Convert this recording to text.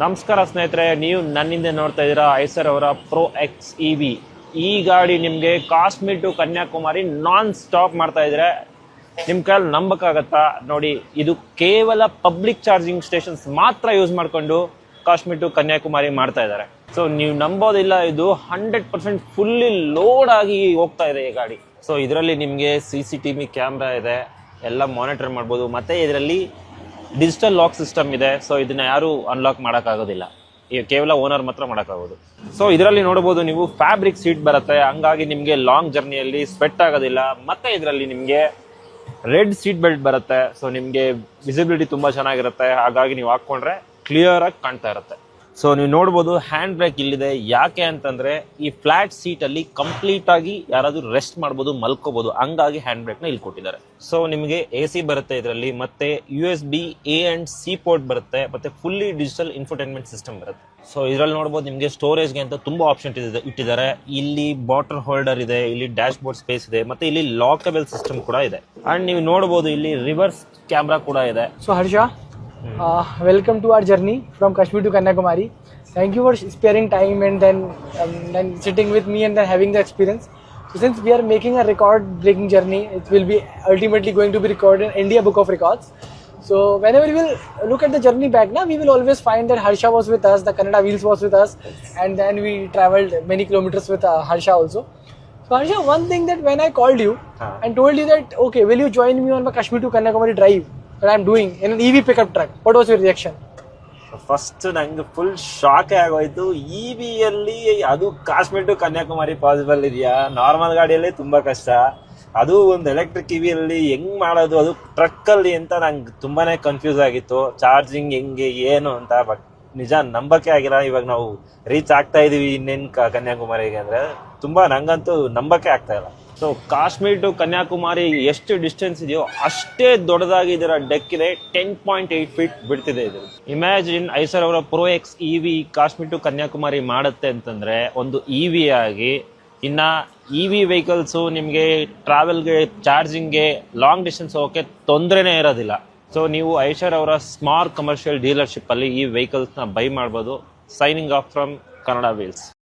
ನಮಸ್ಕಾರ ಸ್ನೇಹಿತರೆ, ನೀವು ನನ್ನಿಂದ ನೋಡ್ತಾ ಇದ್ದೀರಾ ಐಸರ್ ಅವರ ಪ್ರೋ ಎಕ್ಸ್ ಇವಿ. ಈ ಗಾಡಿ ನಿಮಗೆ Kashmir to Kanyakumari non stop ಮಾಡ್ತಾ ಇದ್ರೆ ನಿಮ್ಮ ಕೈಯಲ್ಲಿ ನಂಬಕ್ಕಾಗತ್ತಾ? ನೋಡಿ, ಇದು ಕೇವಲ ಪಬ್ಲಿಕ್ ಚಾರ್ಜಿಂಗ್ ಸ್ಟೇಷನ್ಸ್ ಮಾತ್ರ ಯೂಸ್ ಮಾಡಿಕೊಂಡು ಕಾಶ್ಮೀರ್ ಟು ಕನ್ಯಾಕುಮಾರಿ ಮಾಡ್ತಾ ಇದ್ದಾರೆ. ಸೊ ನೀವು ನಂಬೋದಿಲ್ಲ, ಇದು 100% ಫುಲ್ಲಿ ಲೋಡ್ ಆಗಿ ಹೋಗ್ತಾ ಇದೆ ಈ ಗಾಡಿ. ಸೊ ಇದರಲ್ಲಿ ನಿಮಗೆ CCTV ಕ್ಯಾಮ್ರಾ ಇದೆ, ಎಲ್ಲ ಮಾನಿಟರ್ ಮಾಡ್ಬೋದು. ಮತ್ತೆ ಇದರಲ್ಲಿ ಡಿಜಿಟಲ್ ಲಾಕ್ ಸಿಸ್ಟಮ್ ಇದೆ. ಸೊ ಇದನ್ನ ಯಾರು ಅನ್ಲಾಕ್ ಮಾಡೋಕ್ಕಾಗೋದಿಲ್ಲ, ಈಗ ಕೇವಲ ಓನರ್ ಮಾತ್ರ ಮಾಡೋಕ್ಕಾಗೋದು. ಸೊ ಇದರಲ್ಲಿ ನೋಡಬಹುದು ನೀವು ಫ್ಯಾಬ್ರಿಕ್ ಸೀಟ್ ಬರುತ್ತೆ, ಹಂಗಾಗಿ ನಿಮಗೆ ಲಾಂಗ್ ಜರ್ನಿಯಲ್ಲಿ ಸ್ವೆಟ್ ಆಗೋದಿಲ್ಲ. ಮತ್ತೆ ಇದರಲ್ಲಿ ನಿಮಗೆ ರೆಡ್ ಸೀಟ್ ಬೆಲ್ಟ್ ಬರುತ್ತೆ. ಸೊ ನಿಮಗೆ ವಿಸಿಬಿಲಿಟಿ ತುಂಬಾ ಚೆನ್ನಾಗಿರುತ್ತೆ, ಹಾಗಾಗಿ ನೀವು ಹಾಕೊಂಡ್ರೆ ಕ್ಲಿಯರ್ ಆಗಿ ಕಾಣ್ತಾ ಇರುತ್ತೆ. ಸೊ ನೀವು ನೋಡ್ಬೋದು ಹ್ಯಾಂಡ್ ಬ್ರೇಕ್ ಇಲ್ಲಿದೆ. ಯಾಕೆ ಅಂತಂದ್ರೆ ಈ ಫ್ಲಾಟ್ ಸೀಟ್ ಅಲ್ಲಿ ಕಂಪ್ಲೀಟ್ ಆಗಿ ಯಾರಾದ್ರೂ ರೆಸ್ಟ್ ಮಾಡ್ಬೋದು, ಮಲ್ಕೋಬಹುದು, ಹಂಗಾಗಿ ಹ್ಯಾಂಡ್ ಬ್ರೇಕ್ ನ ಇಲ್ಲಿ ಕೊಟ್ಟಿದ್ದಾರೆ. ಸೊ ನಿಮಗೆ AC ಬರುತ್ತೆ ಇದರಲ್ಲಿ, ಮತ್ತೆ USB A and C port ಬರುತ್ತೆ, ಮತ್ತೆ ಫುಲ್ಲಿ ಡಿಜಿಟಲ್ ಇನ್ಫೋಟೈನ್ಮೆಂಟ್ ಸಿಸ್ಟಮ್ ಬರುತ್ತೆ. ಸೊ ಇದರಲ್ಲಿ ನೋಡಬಹುದು ನಿಮಗೆ ಸ್ಟೋರೇಜ್ಗೆ ಅಂತ ತುಂಬಾ ಆಪ್ಷನ್ ಇಟ್ಟಿದ್ದಾರೆ. ಇಲ್ಲಿ ಬಾಟಲ್ ಹೋಲ್ಡರ್ ಇದೆ, ಇಲ್ಲಿ ಡ್ಯಾಶ್ ಬೋರ್ಡ್ ಸ್ಪೇಸ್ ಇದೆ, ಮತ್ತೆ ಇಲ್ಲಿ ಲಾಕಬಲ್ ಸಿಸ್ಟಮ್ ಕೂಡ ಇದೆ. ಅಂಡ್ ನೀವು ನೋಡಬಹುದು ಇಲ್ಲಿ ರಿವರ್ಸ್ ಕ್ಯಾಮ್ರಾ ಕೂಡ ಇದೆ. So Harsha, welcome to our journey from Kashmir to Kanyakumari. Thank you for sparing time and then sitting with me and then having the experience. So since we are making a record-breaking journey, it will be ultimately going to be recorded in India Book of Records. So whenever we will look at the journey back now, we will always find that Harsha was with us, the Kannada Wheels was with us, and then we travelled many kilometers with Harsha also. So Harsha, one thing that when I called you and told you that, okay, will you join me on my Kashmir to Kanyakumari drive that I'm doing in an EV pickup truck, what was your reaction? First ನಂಗೆ full shock ಆಗೋಯ್ತು. EVಯಲ್ಲಿ ಅದು Kashmir to Kanyakumari possible ಇದೆಯಾ? Normal ಗಾಡಿಯಲ್ಲಿ ತುಂಬಾ ಕಷ್ಟ, ಅದು ಒಂದು electric EVಯಲ್ಲಿ ಹೆಂಗ್ ಮಾಡೋದು, ಅದು ಟ್ರಕ್ ಅಲ್ಲಿ ಅಂತ ನಂಗೆ ತುಂಬಾನೇ ಕನ್ಫ್ಯೂಸ್ ಆಗಿತ್ತು. ಚಾರ್ಜಿಂಗ್ ಹೆಂಗೆ ಏನು ಅಂತ. ಬಟ್ ನಿಜ ನಂಬಕ್ಕೆ ಆಗಿಲ್ಲ. ಇವಾಗ ನಾವು ರೀಚ್ ಆಗ್ತಾ ಇದೀವಿ ಇನ್ನೇನ್ ಕನ್ಯಾಕುಮಾರಿಗೆ ಅಂದ್ರೆ ತುಂಬಾ ನಂಗಂತೂ ನಂಬಕ್ಕೆ ಆಗ್ತಾ ಇಲ್ಲ. ಸೊ ಕಾಶ್ಮೀರ್ ಟು ಕನ್ಯಾಕುಮಾರಿ ಎಷ್ಟು ಡಿಸ್ಟೆನ್ಸ್ ಇದೆಯೋ ಅಷ್ಟೇ ದೊಡ್ಡದಾಗಿ ಇದರ ಡೆಕ್ ಇದೆ. 10.8 ಫೀಟ್ ಬಿಡ್ತಿದೆ ಇದು. ಇಮ್ಯಾಜಿನ್ ಐಸರ್ ಅವರ pro X EV Kashmir to Kanyakumari ಮಾಡುತ್ತೆ ಅಂತಂದ್ರೆ ಒಂದು EV ಆಗಿ. ಇನ್ನ EV ವೆಹಿಕಲ್ಸ್ ನಿಮಗೆ ಟ್ರಾವೆಲ್ಗೆ, ಚಾರ್ಜಿಂಗ್ಗೆ, ಲಾಂಗ್ ಡಿಸ್ಟೆನ್ಸ್ ಹೋಗೋಕೆ ತೊಂದರೆನೇ ಇರೋದಿಲ್ಲ. ಸೊ ನೀವು ಐಸರ್ ಅವರ ಸ್ಮಾರ್ಟ್ ಕಮರ್ಷಿಯಲ್ ಡೀಲರ್ಶಿಪ್ ಅಲ್ಲಿ ಈ ವೆಹಿಕಲ್ಸ್ ನ ಬೈ ಮಾಡಬಹುದು. Signing off from Kannada wheels.